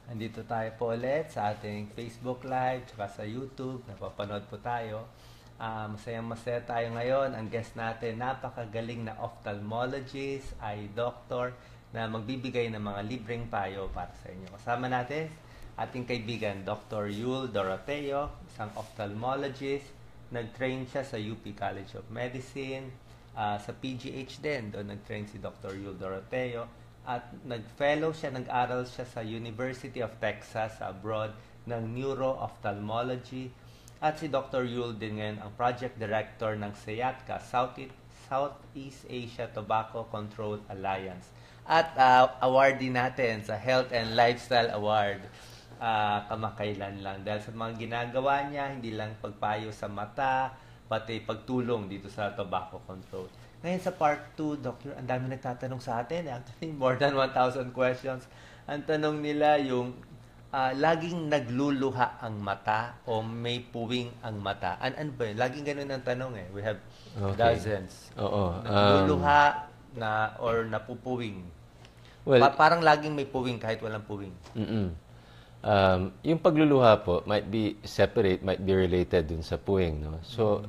Andito tayo po ulit sa ating Facebook Live tsaka sa YouTube. Napapanood po tayo. Masayang-masaya tayo ngayon. Ang guest natin, napakagaling na ophthalmologist, ay doctor na magbibigay ng mga libreng payo para sa inyo. Kasama natin ating kaibigan, Dr. Yul Doroteo, isang ophthalmologist. Nag-train siya sa UP College of Medicine, sa PGH din. Doon nag-train si Dr. Yul Doroteo. At nag-fellow siya, nag-aral siya sa University of Texas abroad ng Neuro-Ophthalmology. At si Dr. Yul din ngayon ang project director ng SEATCA, Southeast Asia Tobacco Control Alliance. At awardee natin sa Health and Lifestyle Award kamakailan lang. Dahil sa mga ginagawa niya, hindi lang pagpayo sa mata, pati pagtulong dito sa tobacco control. Ngayon sa part 2, Doctor, ang dami nagtatanong sa atin. Actually, more than 1,000 questions. Ang tanong nila yung laging nagluluha ang mata o may puwing ang mata. Ano ba yun? Laging ganun ang tanong eh. We have dozens. Oo. Nagluluha or napupuwing. Well, Parang laging may puwing kahit walang puwing. yung pagluluha po might be separate, might be related dun sa puwing, no? So,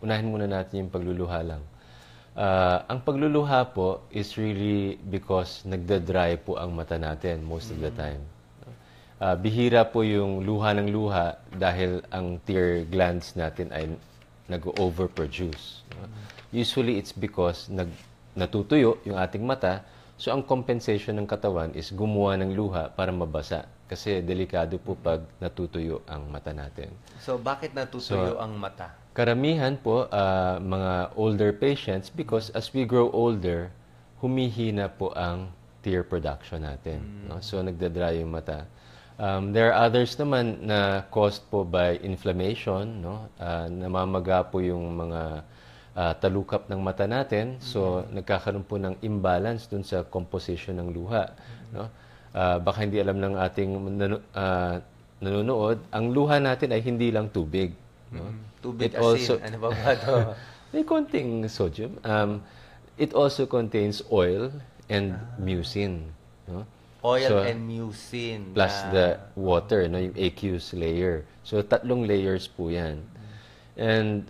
unahin muna natin yung pagluluha lang. Ang pagluluha po is really because nagda-dry po ang mata natin most of the time. Bihira po yung luha ng luha dahil ang tear glands natin ay nag-overproduce. Usually, it's because natutuyo yung ating mata. So, ang compensation ng katawan is gumawa ng luha para mabasa. Kasi delikado po pag natutuyo ang mata natin. So, bakit natutuyo ang mata? Karamihan po, mga older patients because as we grow older, humihina po ang tear production natin. No? So, nagdadry yung mata. There are others naman na caused po by inflammation. No? Namamaga po yung mga talukap ng mata natin. So, nagkakaroon po ng imbalance dun sa composition ng luha. No? Baka hindi alam ng ating nanonood, ang luha natin ay hindi lang tubig. No? Tubig, also, asin. Ano ba ito? may konting sodium. It also contains oil and mucin. No? Oil and mucin. Plus the water, no? Yung aqueous layer. So, 3 layers po yan. And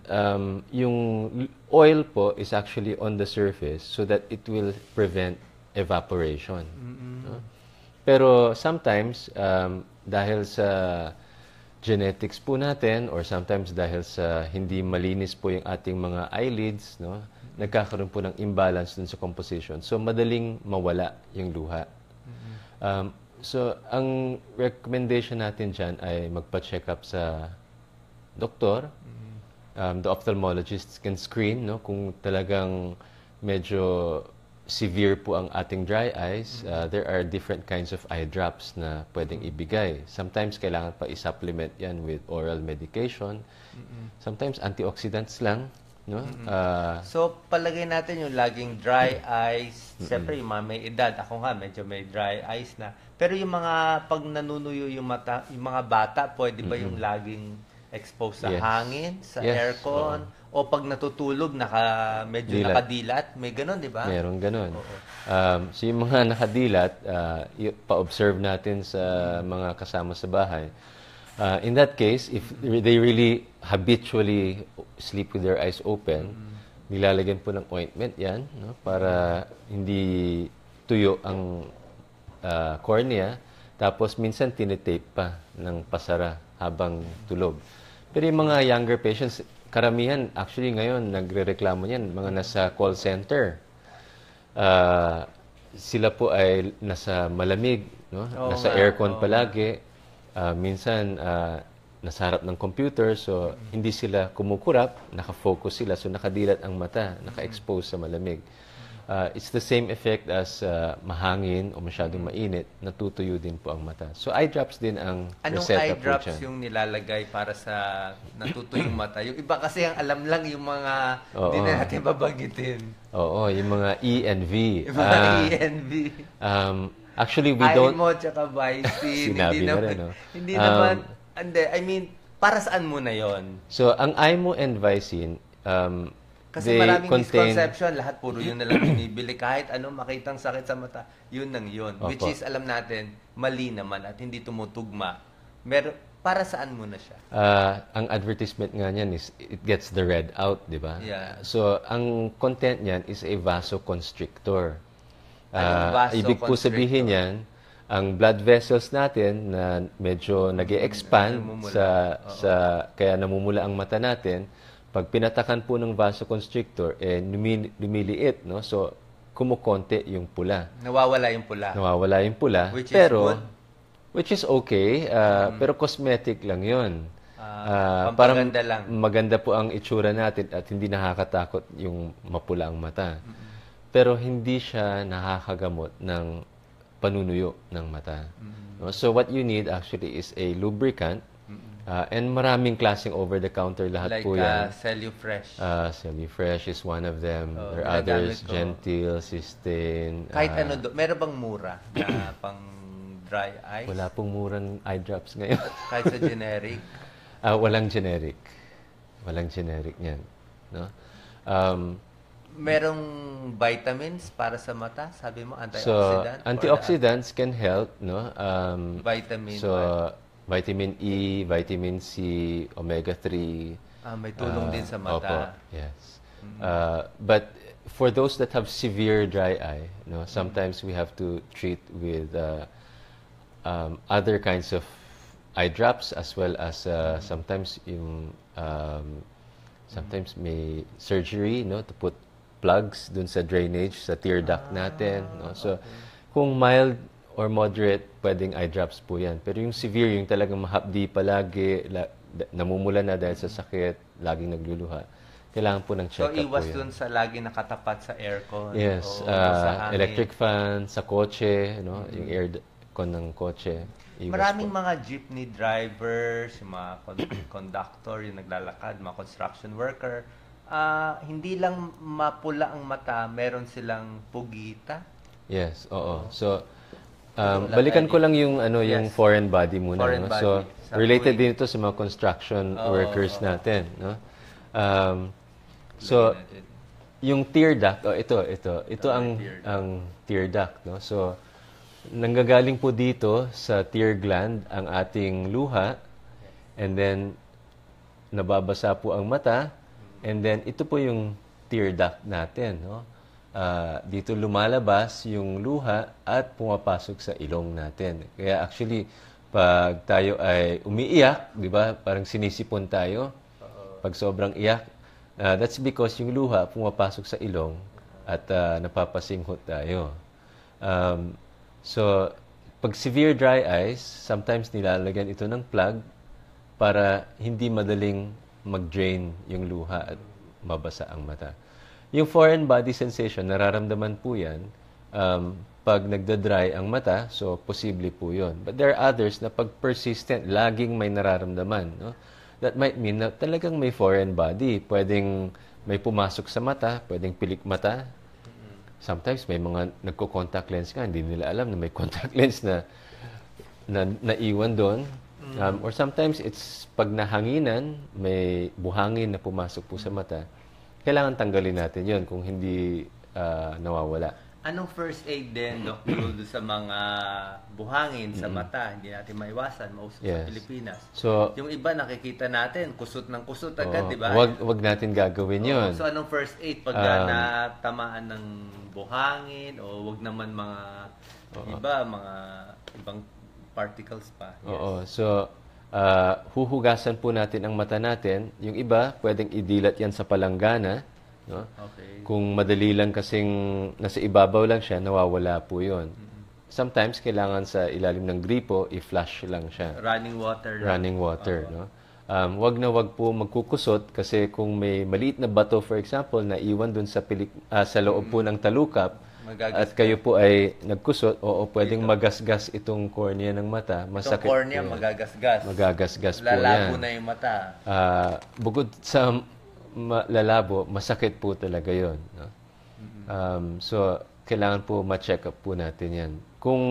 yung oil po is actually on the surface so that it will prevent evaporation. No? Pero sometimes, dahil sa genetics po natin or sometimes dahil sa hindi malinis po yung ating mga eyelids, no, nagkakaroon po ng imbalance dun sa composition. So, madaling mawala yung luha. So, ang recommendation natin dyan ay magpa-check up sa doktor. The ophthalmologist can screen, no, kung talagang medyo severe po ang ating dry eyes. There are different kinds of eye drops na pwedeng ibigay. Sometimes kailangan pa i-supplement yan with oral medication. Sometimes antioxidants lang. No? So, palagay natin yung laging dry eyes. Siyempre, yung mga may edad. Ako nga, medyo may dry eyes na. Pero yung mga pag nanunuyo yung mata, yung mga bata, pwede ba yung laging exposed sa hangin, sa aircon? O pag natutulog, medyo nakadilat? May ganun, di ba? Meron ganun. So yung mga nakadilat, pa-observe natin sa mga kasama sa bahay. In that case, if they really habitually sleep with their eyes open, nilalagyan po ng ointment yan, no, para hindi tuyo ang cornea. Tapos minsan tinitape pa ng pasara habang tulog. Pero yung mga younger patients, karamihan, actually ngayon, nagre-reklamo niyan, mga nasa call center. Sila po ay nasa malamig, no? Nasa aircon palagi. Minsan, nasa harap ng computer, so hindi sila kumukurap, nakafocus sila, so nakadilat ang mata, naka-expose sa malamig. It's the same effect as mahangin o masyadong mainit, natutuyo din po ang mata. So eye drops din ang Anong reseta eye po drops dyan. yung nilalagay para sa natutuyong mata? Yung iba kasi ang alam lang yung mga hindi na natin babanggitin. Oo, yung mga E and V. Yung mga ENV. Actually, we Eye don't... mo tsaka Vicin. Sinabi na rin, no? Hindi naman, hindi, I mean, para saan mo na yon? So, ang IMO and Vicin, Kasi maraming misconception, lahat puro yun na lang binibili. Kahit ano makitang sakit sa mata, yun nang yun. Opo. Which is, alam natin, mali naman at hindi tumutugma. Para saan muna siya? Ang advertisement nga niyan is, it gets the red out, di ba? Yeah. So, ang content niyan is a vasoconstrictor. Anong Ibig po vasoconstrictor? sabihin yan, ang blood vessels natin na medyo nag-e-expand kaya namumula ang mata natin, pag pinatakan po ng vasoconstrictor, lumiliit, no? So, kumukonti yung pula. Nawawala yung pula. Nawawala yung pula. Which is good. Which is okay, pero cosmetic lang yun. Pampaganda lang. Maganda po ang itsura natin at hindi nakakatakot yung mapula ang mata. Pero hindi siya nakakagamot ng panunuyo ng mata. No? So what you need actually is a lubricant. And maraming klaseng over-the-counter lahat Like po yan. Cellufresh. Cellufresh is one of them. There are ginagamit others, ko. Gentil, Systane. Kahit ano, meron bang mura na pang dry eyes? Wala pong murang eye drops ngayon. Kahit sa generic? Walang generic. Walang generic niyan. No? Merong vitamins para sa mata? Sabi mo, So, antioxidants can help. No? Vitamin So, vitamin E, vitamin C, omega-3. may tulong din sa mata. Opo, yes. But for those that have severe dry eye, no, sometimes we have to treat with other kinds of eye drops as well as sometimes sometimes may surgery, no, to put plugs dun sa drainage sa tear duct natin, no. So kung mild or moderate, pwedeng eye drops po yan. Pero yung severe, yung talagang mahapdi palagi, namumula na dahil sa sakit, laging nagluluha, kailangan po ng check-up po yan. So, iwas dun sa lagi nakatapat sa aircon? Yes, o sa hangin. electric fan, sa kotse, no? Yung aircon ng kotse. Maraming mga jeepney drivers, yung mga conductor, yung naglalakad, mga construction worker, hindi lang mapula ang mata, meron silang pugita. Yes, oo. So, balikan ko lang yung yung foreign body muna, Foreign no? body. So, Sa related tuwing- din ito sa mga construction workers natin, no? So, yung tear duct, ito ang tear duct, no? So, nanggagaling po dito sa tear gland ang ating luha, and then nababasa po ang mata, and then ito po yung tear duct natin, no? Dito lumalabas yung luha at pumapasok sa ilong natin. Kaya actually, pag tayo ay umiiyak, di ba, parang sinisipon tayo. Pag sobrang iyak, that's because yung luha pumapasok sa ilong at napapasinghot tayo. So, pag severe dry eyes, sometimes nilalagyan ito ng plug para hindi madaling mag-drain yung luha at mabasa ang mata. Yung foreign body sensation, nararamdaman po yan pag nagda-dry ang mata, so posible po yun. But there are others na pag persistent, laging may nararamdaman. No? That might mean na talagang may foreign body. Pwedeng may pumasok sa mata, pwedeng pilik mata. Sometimes may mga nagko-contact lens ka, hindi nila alam na may contact lens na naiwan doon. Or sometimes it's pag nahanginan, may buhangin na pumasok po sa mata. Kailangan tanggalin natin yon kung hindi nawawala. Anong first aid din, Doc, doon sa mga buhangin sa mata? Hindi natin maiwasan, mauso sa Pilipinas. So, yung iba nakikita natin, kusot ng kusot agad, di ba? Wag natin gagawin yon. So, anong first aid pag natamaan ng buhangin o wag naman mga ibang particles pa? Yes. Oo. So, huhugasan po natin ang mata natin. Yung iba, pwedeng idilat yan sa palanggana. No? Okay. Kung madali lang kasing nasa ibabaw lang siya, nawawala po yun. Sometimes, kailangan sa ilalim ng gripo, i-flush lang siya. Running water lang. Running water. No? Wag na wag po magkukusot kasi kung may maliit na bato, for example, na iwan dun sa loob po ng talukap, at kayo po ay nagkusot, pwedeng magasgas itong cornea ng mata. Masakit itong cornea, po yan. magagasgas. Magagasgas po yan. Lalabo na yung mata. Bukod sa lalabo, masakit po talaga yon. No? So, kailangan po ma-check up po natin yan. Kung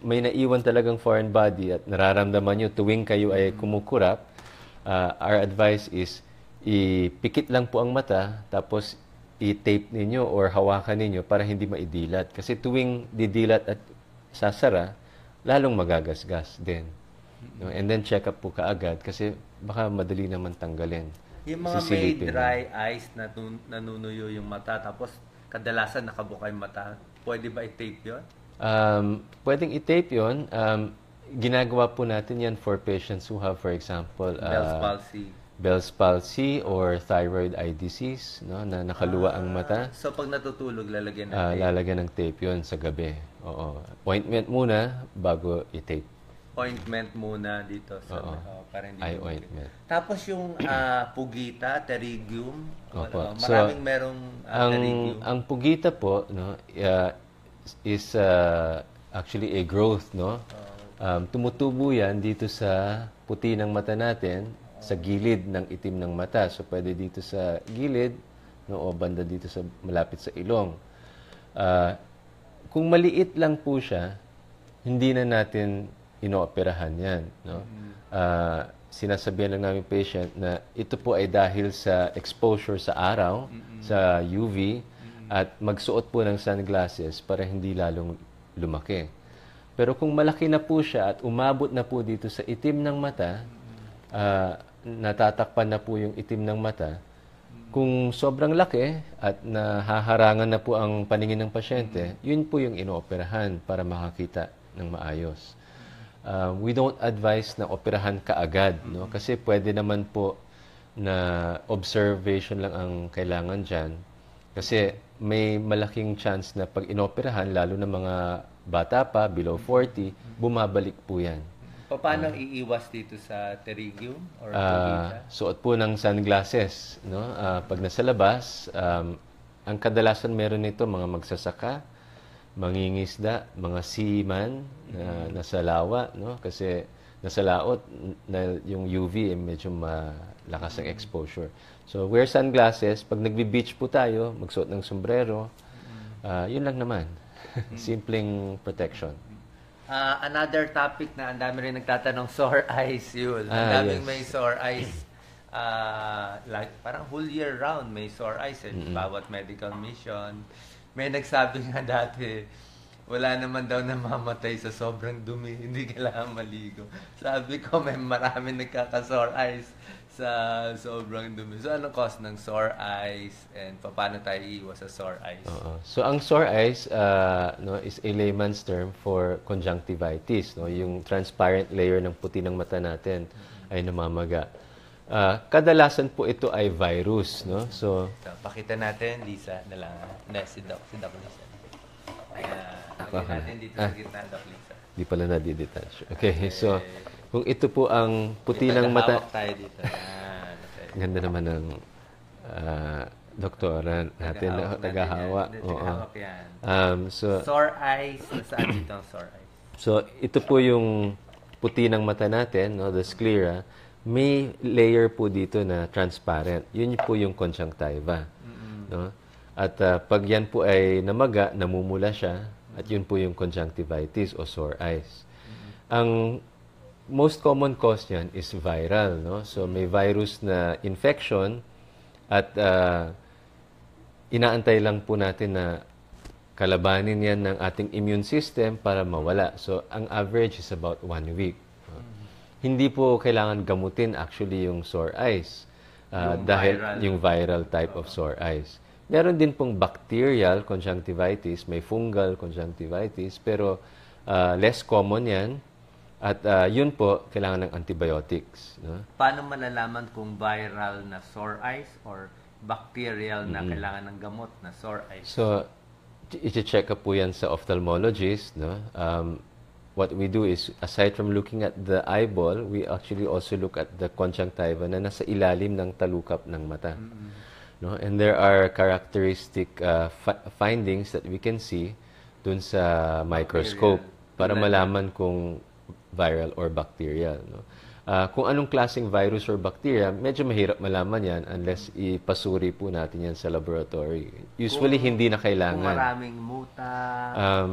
may naiwan talagang foreign body at nararamdaman nyo tuwing kayo ay kumukurap, our advice is ipikit lang po ang mata, tapos i-tape ninyo or hawakan ninyo para hindi maidilat. Kasi tuwing didilat at sasara, lalong magagasgas din. No? And then check up po kaagad kasi baka madali naman tanggalin. Yung mga may Sisilipin dry eyes na nanunuyo yung mata, tapos kadalasan nakabuka yung mata, pwede ba i-tape yun? Pwedeng i-tape yun. Ginagawa po natin yan for patients who have, for example, Bell's palsy or thyroid eye disease, no, na nakaluwa ang mata. So pag natutulog, lalagyan ng tape? Lalagyan ng tape yun sa gabi. Oo. Ointment muna bago i-tape. Ointment muna dito sa para hindi eye ointment. Tapos yung pugita, pterygium, So, maraming merong pterygium. Ang pugita po, no, is actually a growth, no. Tumutubo yan dito sa puti ng mata natin, sa gilid ng itim ng mata. So pwede dito sa gilid, no, o banda dito sa malapit sa ilong. Kung maliit lang po siya, hindi na natin inooperahan yan, no. Sinasabihan lang namin patient na ito po ay dahil sa exposure sa araw, sa UV, at magsuot po ng sunglasses para hindi lalong lumaki. Pero kung malaki na po siya at umabot na po dito sa itim ng mata, natatakpan na po yung itim ng mata, kung sobrang laki at nahaharangan na po ang paningin ng pasyente, yun po yung inooperahan para makakita ng maayos. We don't advise na operahan kaagad, no? Kasi pwede naman po na observation lang ang kailangan dyan. Kasi may malaking chance na pag inoperahan, lalo na mga bata pa, below 40, bumabalik po yan. Paano iiwas dito sa pterygium or pugita? Suot po ng sunglasses, no? Pag nasa labas, ang kadalasan meron nito mga magsasaka, mangingisda, mga seaman na nasa lawa, no? Kasi nasa laot na yung UV medyo malakas ang exposure. So wear sunglasses. Pag nagbi-beach po tayo, magsuot ng sombrero. Yun lang naman. Simpleng protection. Another topic na ang dami rin nagtatanong, sore eyes, Yul. Ang daming may sore eyes. Like, parang whole year round may sore eyes. Bawat medical mission. May nagsabi nga dati, wala naman daw namamatay sa sobrang dumi. Hindi kailangan maligo. Sabi ko, may maraming nagkaka-sore eyes sa sobrang dumi. So, anong cause ng sore eyes and paano tayo iiwas sa sore eyes? So, ang sore eyes no, is a layman's term for conjunctivitis. No? Yung transparent layer ng puti ng mata natin ay namamaga. Kadalasan po ito ay virus. No? So, pakita natin, Lisa na lang. Si Doc Lisa. Pakita natin dito sa gitna, Doc Lisa. Di pala na-detach. Okay, so kung ito po ang puti ng mata... tayo dito. Okay. Ganda naman ng doktora natin na tagahawak. So, sore eyes. Saan dito ang sore eyes? So, ito po yung puti ng mata natin, no, the sclera. May layer po dito na transparent. Yun po yung conjunctiva. No? At pag yan po ay namaga, namumula siya, at yun po yung conjunctivitis o sore eyes. Ang most common cause niyan is viral, no? So may virus na infection at inaantay lang po natin na kalabanin yan ng ating immune system para mawala. So ang average is about 1 week. Hindi po kailangan gamutin actually yung sore eyes dahil yung viral type of sore eyes. Meron din pong bacterial conjunctivitis, may fungal conjunctivitis, pero less common yan. At yun po, kailangan ng antibiotics. No? Paano malalaman kung viral na sore eyes or bacterial na kailangan ng gamot na sore eyes? So, i-check up po yan sa ophthalmologist. No? What we do is, aside from looking at the eyeball, we actually also look at the conjunctiva na nasa ilalim ng talukap ng mata. No? And there are characteristic findings that we can see dun sa microscope para malaman kung viral or bacterial. No? Kung anong klaseng virus or bacteria, medyo mahirap malaman yan unless ipasuri po natin yan sa laboratory. Usually, hindi na kailangan. Kung maraming muta,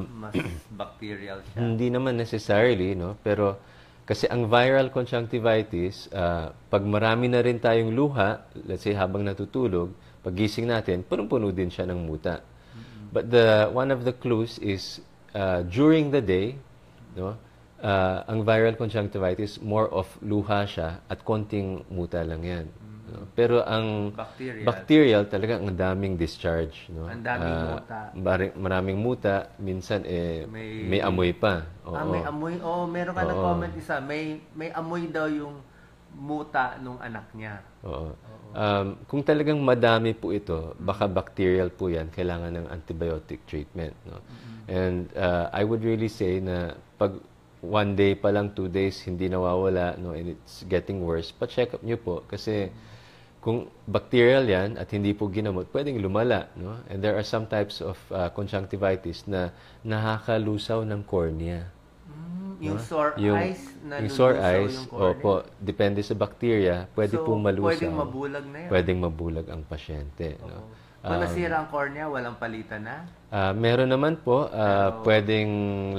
mas bacterial siya. Hindi naman necessarily, no? Pero Kasi ang viral conjunctivitis, pag marami na rin tayong luha, let's say habang natutulog, pagising natin, punong-puno din siya ng muta. But one of the clues is during the day, no, ang viral conjunctivitis, more of luha siya at konting muta lang yan. No? Pero ang bacterial talaga ang daming discharge. No? Ang daming muta. Maraming muta, minsan may amoy pa. May amoy. Meron ka na comment isa. May amoy daw yung muta nung anak niya. Oo. Kung talagang madami po ito, baka bacterial po yan, kailangan ng antibiotic treatment. No? And I would really say na pag 1 day pa lang, 2 days, hindi nawawala, no, and it's getting worse, pa-check up nyo po. Kasi kung bacterial yan at hindi po ginamot, pwedeng lumala. No? And there are some types of conjunctivitis na nakakalusaw ng cornea. Yung sore eyes na yung sore lulusaw eyes, yung cornea? opo, depende sa bacteria, pwede So, pong malusaw. pwedeng mabulag na yun? Pwedeng mabulag ang pasyente. No? Kung nasira ang cornea, walang palitan na? Meron naman po, pwedeng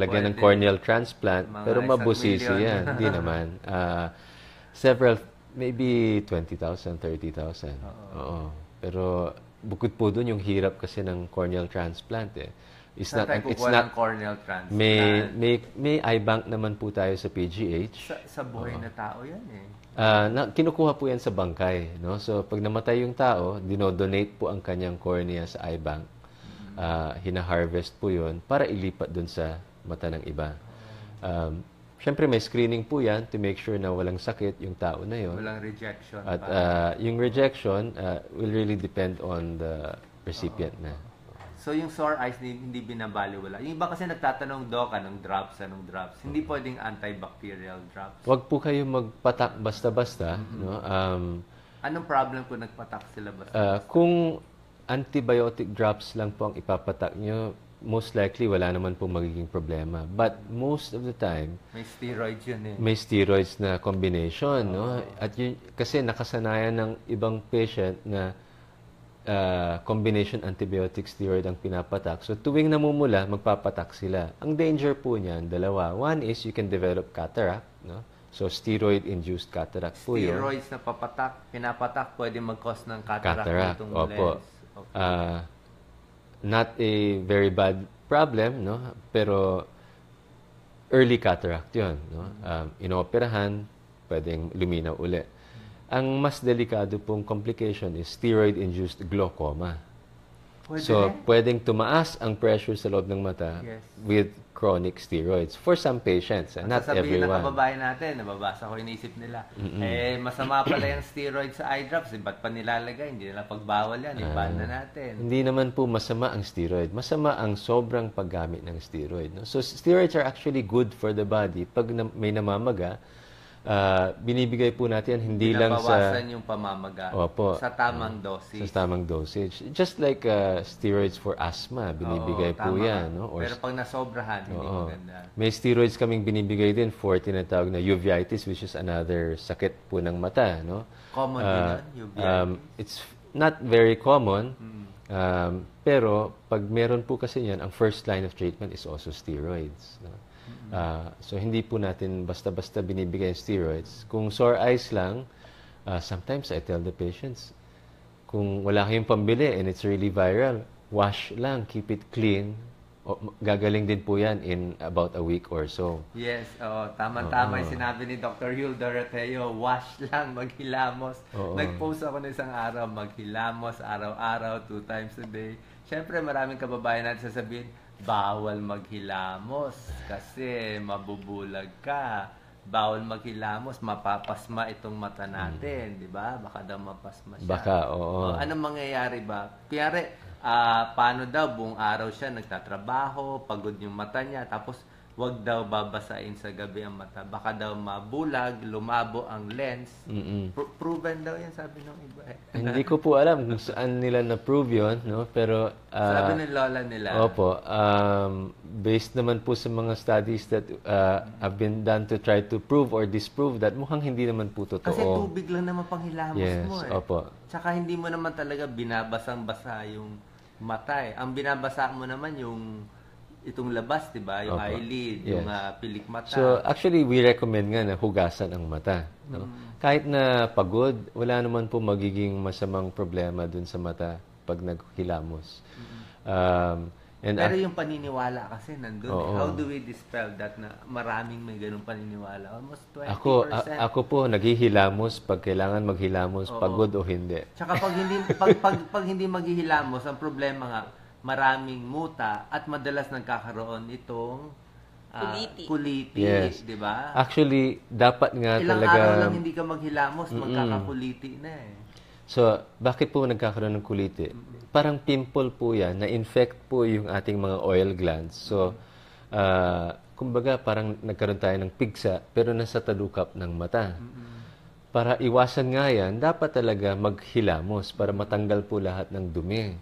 lagyan ng corneal transplant, pero mabusisi yan. Hindi naman. Several, maybe 20,000, 30,000. Oo. Pero bukod po doon, yung hirap kasi ng corneal transplant eh. It's not, ng corneal transplant? May eye bank naman po tayo sa PGH. Sa buhay na tao yan eh. Kinukuha po yan sa bangkay. No? So, pag namatay yung tao, dinodonate po ang kanyang cornea sa eye bank. Hina-harvest po yun para ilipat dun sa mata ng iba. Siyempre, may screening po yan to make sure na walang sakit yung tao na yun. Walang rejection. At yung rejection will really depend on the recipient na. So, yung sore eyes hindi binabaliwala. Yung iba kasi nagtatanong, Doc, anong drops? Hindi pwedeng antibacterial drops. Huwag po kayo magpatak basta-basta. No? Anong problem kung nagpatak sila basta? Kung antibiotic drops lang po ang ipapatak nyo, most likely wala naman po magiging problema. But most of the time, may steroids yun eh. May steroids na combination. No? At yun, kasi nakasanayan ng ibang patient na combination antibiotic steroid ang pinapatak. So tuwing namumula, magpapatak sila. Ang danger po niyan, dalawa. One is you can develop cataract. No? So steroid-induced cataract po yun. Steroids na pinapatak, pwede mag-cause ng cataract. Opo. Okay. Not a very bad problem, no? Pero early cataract yun. No? Inoperahan, pwedeng luminaw uli. Ang mas delikado pong complication is steroid-induced glaucoma. Pwedeng tumaas ang pressure sa loob ng mata with chronic steroids for some patients, not everyone. Sasabihin ng kababayan natin, nababasa ko, inisip nila, masama pala yung steroids sa eye drops, ba't pa nilalagay? Hindi nila pagbawal yan, iban na natin. Hindi naman po masama ang steroid. Masama ang sobrang paggamit ng steroid. No? So, steroids are actually good for the body. Pag may namamaga, binibigay po natin hindi lang sa... Binabawasan yung pamamaga. Opo. Sa tamang dosage. Sa tamang dosage. Just like steroids for asthma, binibigay po yan. No? Pero pag nasobrahan, hindi maganda. May steroids kaming binibigay din for tinatawag na uveitis, which is another sakit po ng mata. No? Common din uveitis? It's not very common. Pero pag meron po kasi yan, ang first line of treatment is also steroids. No? So, hindi po natin basta-basta binibigay yung steroids. Kung sore eyes lang, sometimes I tell the patients, kung wala kayong pambili and it's really viral, wash lang, keep it clean. Gagaling din po yan in about a week or so. Yes, tama-tama yung sinabi ni Dr. Yul Doroteo, wash lang, maghilamos. Nag-post ako na isang araw, maghilamos araw-araw, 2 times a day. Siyempre, maraming kababayan natin sasabihin, bawal maghilamos kasi mabubulag ka. Bawal maghilamos, mapapasma itong mata natin, di ba? Baka daw mapasma siya. Baka, oo. Anong mangyayari ba? Kaya paano daw buong araw siya nagtatrabaho, pagod yung mata niya, tapos wag daw babasain sa gabi ang mata. Baka daw mabulag, lumabo ang lens. Proven daw yan, sabi ng iba. Hindi ko po alam kung saan nila na-prove yun, no? Pero sabi ng lola nila. Opo. Based naman po sa mga studies that have been done to try to prove or disprove that, mukhang hindi naman po totoo. Kasi tubig lang naman panghilamos mo eh. Opo. Tsaka hindi mo naman talaga binabasang-basa yung mata eh. Ang binabasa mo naman yung itong labas, di ba? Yung Opo. eyelid, Yes. yung pilik mata. So, actually, we recommend nga na hugasan ang mata. No? Kahit na pagod, wala naman po magiging masamang problema dun sa mata pag naghilamos. And Pero yung paniniwala kasi nandun. Oo. How do we dispel that na maraming may ganung paniniwala? Almost 20%. ako po, naghihilamos pag kailangan maghilamos, Oo. pagod o hindi. Tsaka pag hindi maghihilamos, ang problema nga, maraming muta at madalas nagkakaroon itong kuliti, Yes. di ba? Actually, dapat nga Ilang talaga... araw lang hindi ka maghilamos, magkakakuliti na eh. So, bakit po nagkakaroon ng kuliti? Parang pimple po yan, na-infect po yung ating mga oil glands. So, kumbaga parang nagkaroon tayo ng pigsa, pero nasa talukap ng mata. Para iwasan nga yan, dapat talaga maghilamos para matanggal po lahat ng dumi.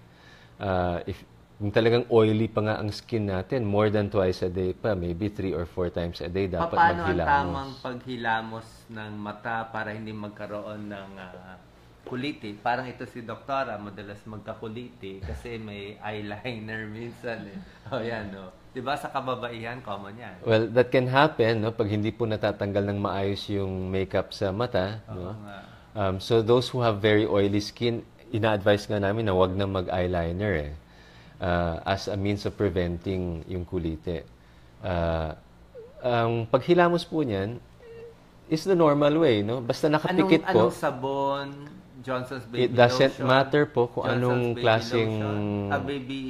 Kung talagang oily pa nga ang skin natin, more than twice a day pa, maybe 3 or 4 times a day, dapat Paano ang maghilamos. tamang paghilamos ng mata para hindi magkaroon ng kuliti? Parang ito si doktora, madalas magkakuliti kasi may eyeliner minsan eh. O yan, no? Diba sa kababaihan, common yan. Well, that can happen, no? Pag hindi po natatanggal ng maayos yung makeup sa mata, no? So those who have very oily skin, ina-advise nga namin na wag na mag-eyeliner eh. As a means of preventing yung kulite. Ang paghilamos po niyan is the normal way, no? Basta nakapikit po. Anong sabon? Johnson's Baby It doesn't Lotion? matter po kung Johnson's anong Baby klaseng Lotion? Baby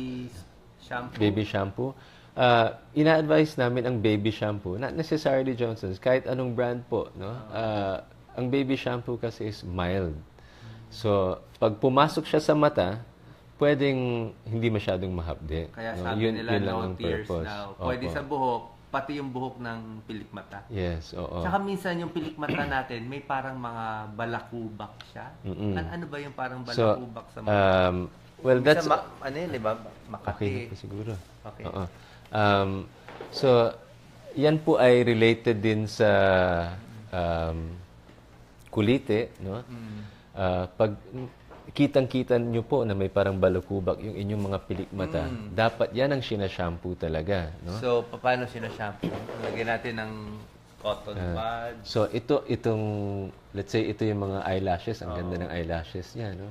shampoo? baby shampoo. Ina-advise namin ang baby shampoo, not necessarily Johnson's, kahit anong brand po, no? Ang baby shampoo kasi is mild. So, pag pumasok siya sa mata, pwedeng hindi masyadong mahapde. Kaya no? sabi Yun nila, lang no ang tears purpose. now. Pwede Opo. sa buhok, pati yung buhok ng pilikmata. Yes, oo. Tsaka minsan yung pilikmata natin, may parang mga balakubak siya. Ano ba yung parang So, balakubak sa mata? well, that's... ano yun, di ba? Makati. Okay na po siguro. Okay. Oo. So, yan po ay related din sa kulite, no? Pag kitang-kita nyo po na may parang balakubak yung inyong mga pilikmata, dapat yan ang sinashampoo talaga, no? So, paano sinashampoo? Lagyan natin ng cotton buds. So, let's say, ito yung mga eyelashes. Ang ganda ng eyelashes niya, no?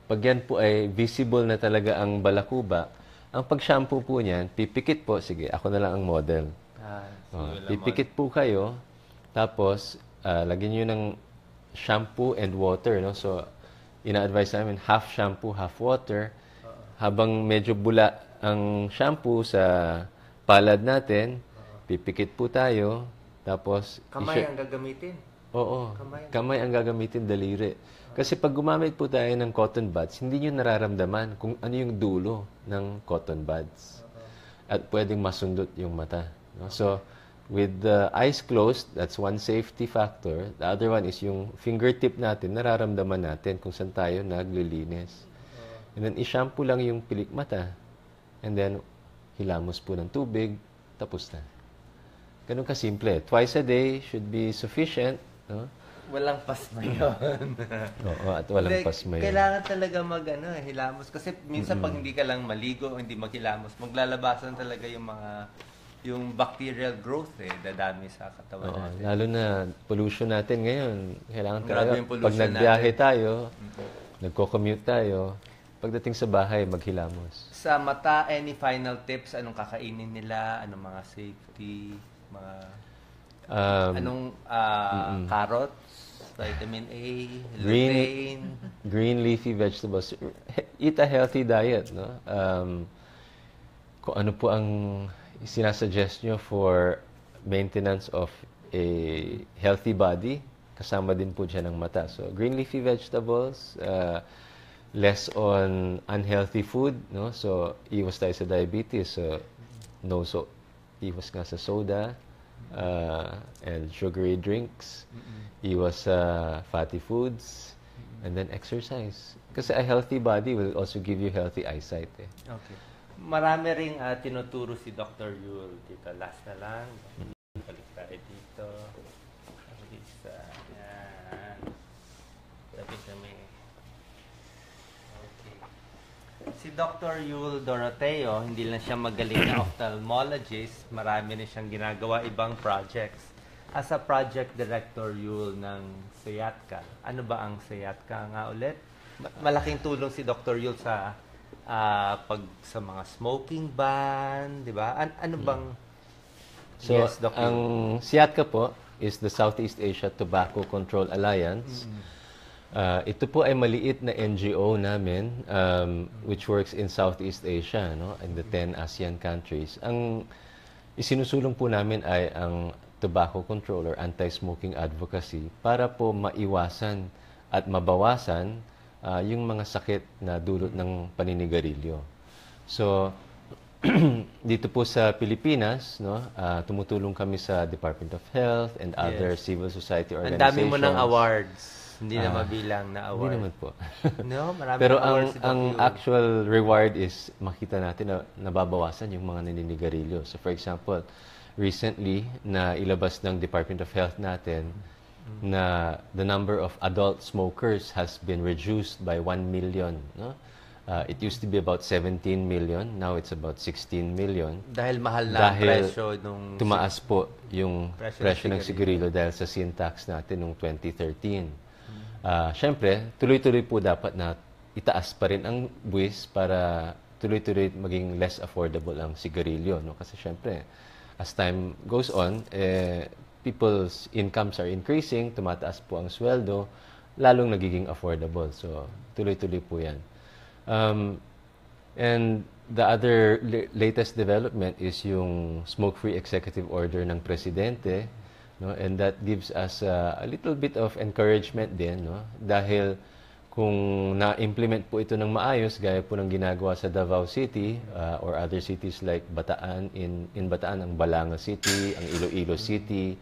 Pag yan po ay visible na talaga ang balakubak, ang pag-shampoo po niyan, pipikit po. Sige, ako na lang ang model. Pipikit po kayo, tapos, lagyan nyo ng shampoo and water, no? So, ina-advise namin, half shampoo, half water. Habang medyo bula ang shampoo sa palad natin, pipikit po tayo, tapos... Kamay ang gagamitin. Oo, kamay ang gagamitin, daliri. Kasi pag gumamit po tayo ng cotton buds, hindi nyo nararamdaman kung ano yung dulo ng cotton buds. At pwedeng masundot yung mata. No? So, with the eyes closed, that's one safety factor. The other one is yung fingertip natin, nararamdaman natin kung saan tayo naglilinis. And then, i-shampoo lang yung pilik mata. And then, hilamos po ng tubig, tapos na. Ganun kasimple. Twice a day should be sufficient. No? Walang pasma yun. Oo, at walang pasma yun. Kailangan talaga hilamos. Kasi minsan pag hindi ka lang maligo o hindi maghilamos, maglalabasan talaga yung bacterial growth dadami sa katawan natin. Lalo na pollution natin ngayon. Kailangan Grabe tayo, yung pollution pag nagbiyahe natin. tayo, nagko-commute tayo, pagdating sa bahay, maghilamos. Sa mata, any final tips? Anong kakainin nila? Anong mga safety? Anong carrots? Vitamin A? Lutein? Green leafy vegetables. Eat a healthy diet. No? Kung ano po ang sinasuggest nyo for maintenance of a healthy body, kasama din po dyan ang mata. So, green leafy vegetables, less on unhealthy food, no? So, iwas tayo sa diabetes. So, iwas nga sa soda and sugary drinks. Iwas sa fatty foods. And then exercise. Kasi a healthy body will also give you healthy eyesight. Okay. Marami ring tinuturo si Dr. Yul dito. Last na lang. Balik tayo dito. Isa. Yan. Sabi kami. Okay. Si Dr. Yul Doroteo, hindi lang siya magaling na ophthalmologist, marami rin siyang ginagawa ibang projects. As a project director Yul ng SEATCA, ano ba ang SEATCA nga ulit? Malaking tulong si Dr. Yul sa sa mga smoking ban, di ba? Ano bang... So, yes, Dr. ang SEATCA po is the Southeast Asia Tobacco Control Alliance. Ito po ay maliit na NGO namin which works in Southeast Asia, no, in the 10 ASEAN countries. Ang isinusulong po namin ay ang tobacco control or anti-smoking advocacy para po maiwasan at mabawasan yung mga sakit na dulot ng paninigarilyo. So, dito po sa Pilipinas, no, tumutulong kami sa Department of Health and other civil society Ang organizations. dami mo ng awards. Hindi na mabilang na award. Hindi naman po. No, marami Pero ng awards si Dr. ang Yul. actual reward is makita natin na nababawasan yung mga naninigarilyo. So for example, recently na ilabas ng Department of Health natin na the number of adult smokers has been reduced by 1 million, no? It used to be about 17 million, now it's about 16 million. Dahil mahal na ang Dahil presyo nung... tumaas po yung Presyo ng presyo ng sigarilyo dahil sa sin tax natin noong 2013. Siyempre, tuloy-tuloy po dapat na itaas pa rin ang buwis para tuloy-tuloy maging less affordable ang sigarilyo. No? Kasi siyempre, as time goes on, people's incomes are increasing, tumataas po ang sweldo, lalong nagiging affordable. So, tuloy-tuloy po yan. And the other latest development is yung smoke-free executive order ng presidente, no? And that gives us a little bit of encouragement din, no? Dahil kung na-implement po ito ng maayos, gaya po ng ginagawa sa Davao City or other cities like Bataan, in Bataan, ang Balanga City, ang Iloilo City,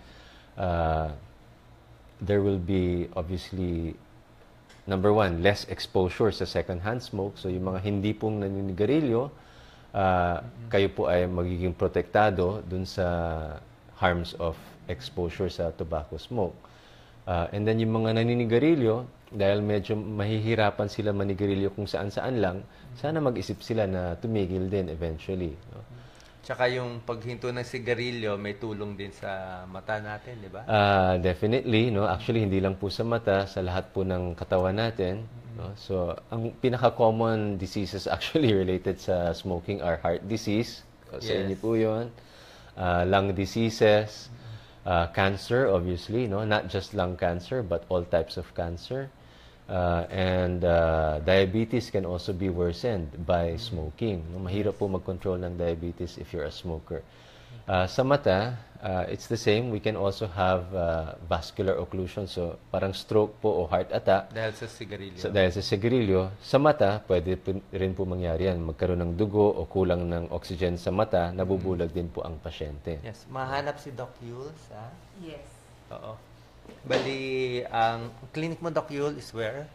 there will be obviously, number one, less exposure sa second-hand smoke. So yung mga hindi pong naninigarilyo, kayo po ay magiging protektado dun sa harms of exposure sa tobacco smoke. And then yung mga naninigarilyo, dahil medyo mahihirapan sila manigarilyo kung saan-saan lang, sana mag-isip sila na tumigil din eventually. No? Tsaka yung paghinto ng sigarilyo, may tulong din sa mata natin, di ba? Definitely, no? Actually, hindi lang po sa mata, sa lahat po ng katawan natin. No? So, ang pinaka-common diseases actually related sa smoking are heart disease. Sa inyo po yun. Lung diseases, cancer, obviously, no? Not just lung cancer, but all types of cancer. And diabetes can also be worsened by smoking. No? Mahirap po mag-control ng diabetes if you're a smoker. Sa mata, it's the same. We can also have vascular occlusion, so parang stroke po o heart attack. Dahil sa sigarilyo. Dahil sa sigarilyo. Sa mata, pwede rin po mangyari yan. Magkaroon ng dugo o kulang ng oxygen sa mata, nabubulag din po ang pasyente. Yes. Mahanap si Doc Yul sa... Yes. Oo. Bali, ang clinic mo, Doc Yul, is where?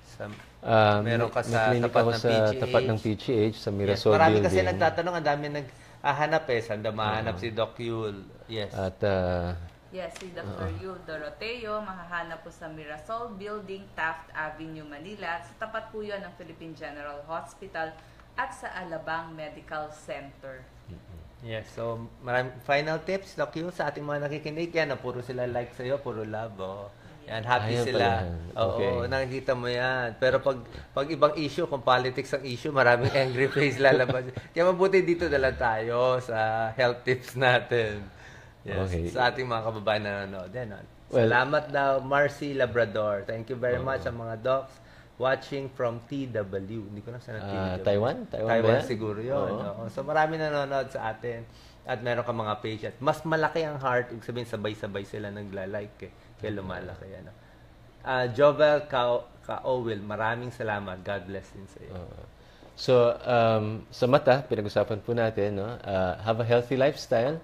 Meron ka sa may clinic tapat ako ng sa PGH. tapat ng PGH, sa Mirasol Marami Building. kasi nagtatanong, ang dami naghahanap saan daw mahanap si Doc Yul. Yes. At Yes, si Dr. Yul Doroteo, mahahanap po sa Mirasol Building, Taft Avenue, Manila. Sa tapat po yun ng Philippine General Hospital at sa Alabang Medical Center. Yes, so maraming final tips, Doc Yul, sa ating mga nakikinig. Yan, puro sila like sa'yo, puro love. Oh. Yan, happy Ayan sila. pala yan. Oo, Okay. nakikita mo yan. Pero pag ibang issue, kung politics ang issue, maraming angry face lalabas. Kaya mabuti dito na lang tayo sa health tips natin. Yes, Okay. sa ating mga kababayan na nanonood. Yan, Well, salamat daw, Marcy Labrador. Thank you very much sa mga docs watching from TW. Hindi ko na saan ang TW. Taiwan? Taiwan ba Taiwan yan? siguro yun. Oo. So marami nanonood sa atin at meron ka mga page at mas malaki ang heart, ibig sabihin sabay-sabay sila nagla-like kaya lumalaki. Ano. Jovel Kaowil, maraming salamat. God bless din sa iyo. So, sa mata, pinag-usapan po natin, no? Have a healthy lifestyle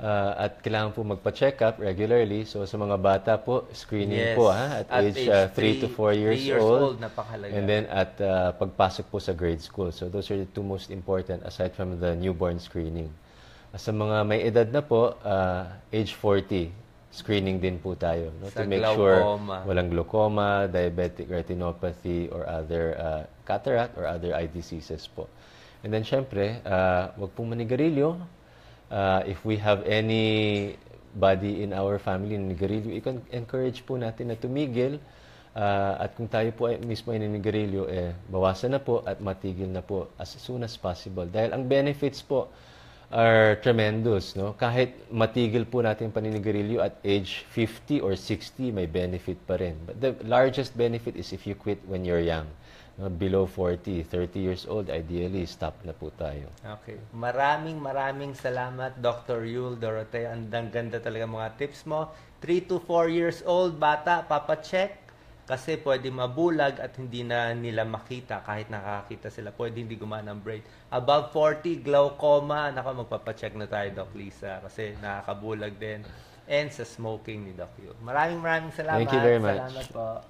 at kailangan po magpa-check up regularly. So, sa mga bata po, screening Yes. po at age 3 to 4 years, 3 years old, old. napakahalaga. And then at pagpasok po sa grade school. So, those are the two most important aside from the newborn screening. Sa mga may edad na po, age 40, screening din po tayo. No? Sa To make glaucoma. sure walang glaucoma, diabetic retinopathy, or other cataract or other eye diseases po. And then, syempre, wag pong manigarilyo. If we have anybody in our family na nanigarilyo, encourage po natin na tumigil. At kung tayo po mismo ay nanigarilyo, bawasan na po at matigil na po as soon as possible. Dahil ang benefits po are tremendous, no? Kahit matigil po natin paninigarilyo at age 50 or 60, may benefit pa rin. But the largest benefit is if you quit when you're young. No? Below 40, 30 years old, ideally, stop na po tayo. Okay. Maraming salamat, Dr. Yul Doroteo. Ang ganda talaga mga tips mo. 3 to 4 years old, bata, papacheck. Kasi pwede mabulag at hindi na nila makita. Kahit nakakita sila, pwede hindi gumana ang brain. Above 40, glaucoma. Naka, magpapacheck na tayo, Doc Lisa. Kasi nakakabulag din. And sa smoking ni Doc Yul. Maraming salamat. Thank you very much. Salamat po.